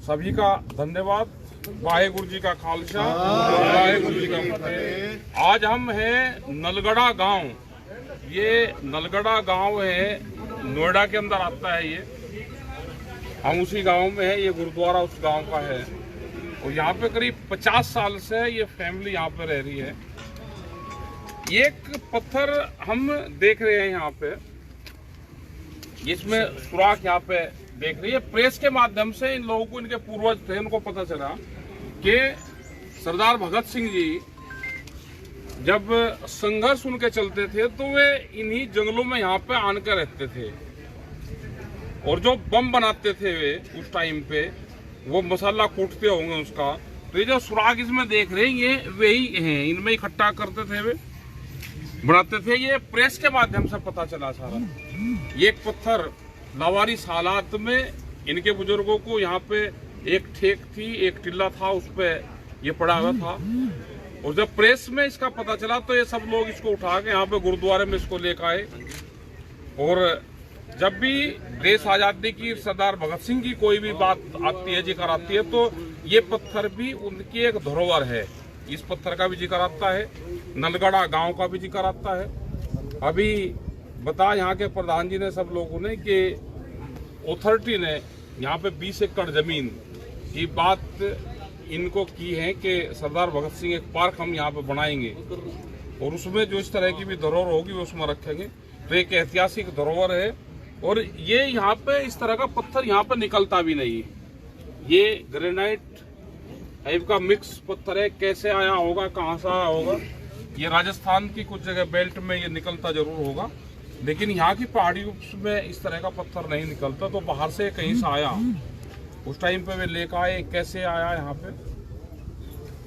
सभी का धन्यवाद। वाहेगुरु जी का खालसा, वाहेगुरु जी का फतेह। आज हम हैं नलगढ़ा गांव। ये नलगढ़ा गांव है, नोएडा के अंदर आता है। ये हम उसी गांव में है। ये गुरुद्वारा उस गांव का है और यहाँ पे करीब 50 साल से ये फैमिली यहाँ पे रह रही है। एक पत्थर हम देख रहे हैं यहाँ पे, इसमें सुराख यहाँ पे देख रही है। प्रेस के माध्यम से इन लोगों को, इनके पूर्वज थे, उनको पता चला कि सरदार भगत सिंह जी जब संघर्ष उनके चलते थे तो वे इन्हीं जंगलों में यहाँ पे आकर रहते थे और जो बम बनाते थे वे उस टाइम पे, वो मसाला कूटते होंगे उसका। तो ये जो सुराग इसमें देख रहे हैं ये वही हैं, इनमें इकट्ठा करते थे, वे बनाते थे। ये प्रेस के माध्यम से पता चला सारा। ये एक पत्थर लावारिस हालात में इनके बुजुर्गों को यहाँ पे एक ठेक थी, एक टिल्ला था, उस पे ये पड़ा हुआ था। और जब प्रेस में इसका पता चला तो ये सब लोग इसको उठा के यहाँ पे गुरुद्वारे में इसको लेकर आए। और जब भी देश आजादी की, सरदार भगत सिंह की कोई भी बात आती है, जिक्र आती है, तो ये पत्थर भी उनकी एक धरोहर है। इस पत्थर का भी जिक्र आता है, नलगढ़ा गांव का भी जिक्र आता है। अभी बता यहाँ के प्रधान जी ने, सब लोगों ने, कि अथॉरिटी ने यहाँ पे 20 एकड़ जमीन की बात इनको की है कि सरदार भगत सिंह एक पार्क हम यहाँ पे बनाएंगे और उसमें जो इस तरह की भी धरोहर होगी वो उसमें रखेंगे। तो एक ऐतिहासिक धरोहर है। और ये यहाँ पे इस तरह का पत्थर यहाँ पे निकलता भी नहीं। ये ग्रेनाइट टाइप का मिक्स पत्थर है। कैसे आया होगा, कहाँ से आया होगा, ये राजस्थान की कुछ जगह बेल्ट में ये निकलता जरूर होगा, लेकिन यहाँ की पहाड़ियों में इस तरह का पत्थर नहीं निकलता। तो बाहर से कहीं से आया, उस टाइम पे वे लेकर आए। कैसे आया यहाँ पे,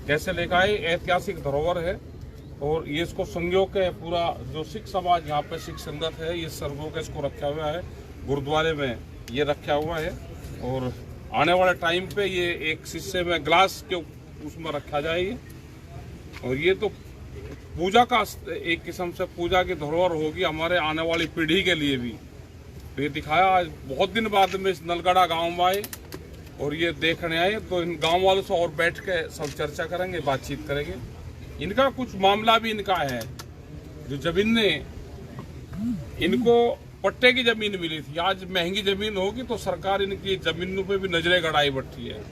कैसे लेकर आए, ऐतिहासिक धरोहर है। और ये इसको संयोग के पूरा जो सिख समाज यहाँ पे, सिख संगत है, ये सर्वों के इसको रखा हुआ है, गुरुद्वारे में ये रखा हुआ है। और आने वाले टाइम पे ये एक शीशे में ग्लास के उसमें रखा जाएगी। और ये तो पूजा का एक किस्म से पूजा की धरोहर होगी हमारे आने वाली पीढ़ी के लिए भी। तो ये दिखाया आज बहुत दिन बाद में इस नलगढ़ा गांव में आए और ये देखने आए। तो इन गांव वालों से और बैठ के सब चर्चा करेंगे, बातचीत करेंगे। इनका कुछ मामला भी इनका है, जो जमीन ने इनको पट्टे की जमीन मिली थी, आज महंगी जमीन होगी तो सरकार इनकी जमीनों पे भी नजरें गड़ाई बैठी है।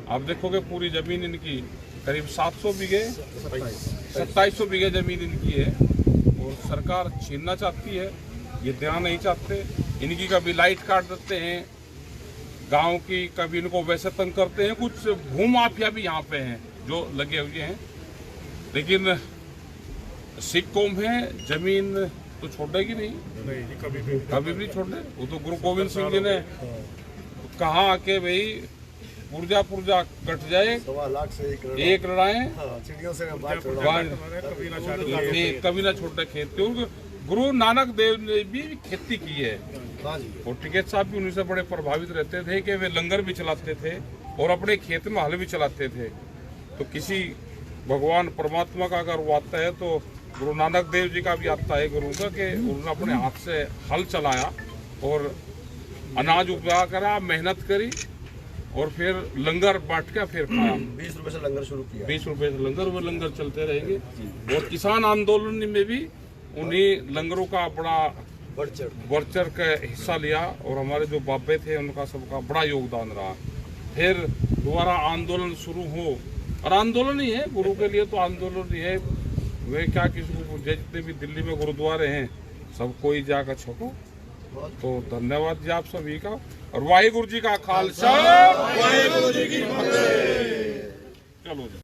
आप देखोगे पूरी जमीन इनकी करीब 700 बीघे, 2700 बीघे जमीन इनकी है और सरकार छीनना चाहती है। ये देना नहीं चाहते। इनकी कभी लाइट काट देते हैं गांव की, कभी इनको वैसे तंग करते हैं। कुछ भूमाफिया भी यहाँ पे हैं जो लगे हुए हैं, लेकिन सिख कौम है, जमीन तो छोड़ेगी नहीं, कभी भी छोड़े। वो तो गुरु गोविंद सिंह जी ने कहा कि भाई पुर्जा पुर्जा कट जाए, 1.25 लाख से एक लड़ाएं, चिड़ियों से कभी ना छोड़े खेत। क्योंकि गुरु नानक देव ने भी खेती की है और टिकैत साहब भी उन्हीं से बड़े प्रभावित रहते थे कि वे लंगर भी चलाते थे और अपने खेत में हल भी चलाते थे। तो किसी भगवान परमात्मा का अगर वो आता है तो गुरु नानक देव जी का भी आता है, गुरु का, कि उन्होंने अपने हाथ से हल चलाया और अनाज उपजा करा, मेहनत करी और फिर लंगर बांट के फिर खाया। 20 रुपए से लंगर शुरू किया, 20 रुपए से लंगर, वो लंगर चलते रहेंगे। और किसान आंदोलन में भी उन्हीं लंगरों का बड़ा बढ़ चढ़ के हिस्सा लिया और हमारे जो बाबे थे उनका सबका बड़ा योगदान रहा। फिर दोबारा आंदोलन शुरू हो, और आंदोलन ही है गुरु के लिए, तो आंदोलन ही है। वे क्या, किसी को जितने भी दिल्ली में गुरुद्वारे हैं सब कोई जाकर छको। तो धन्यवाद जी आप सभी का, और वाहेगुरु जी का खालसा, वाहेगुरु जी की फतेह। चलो जी।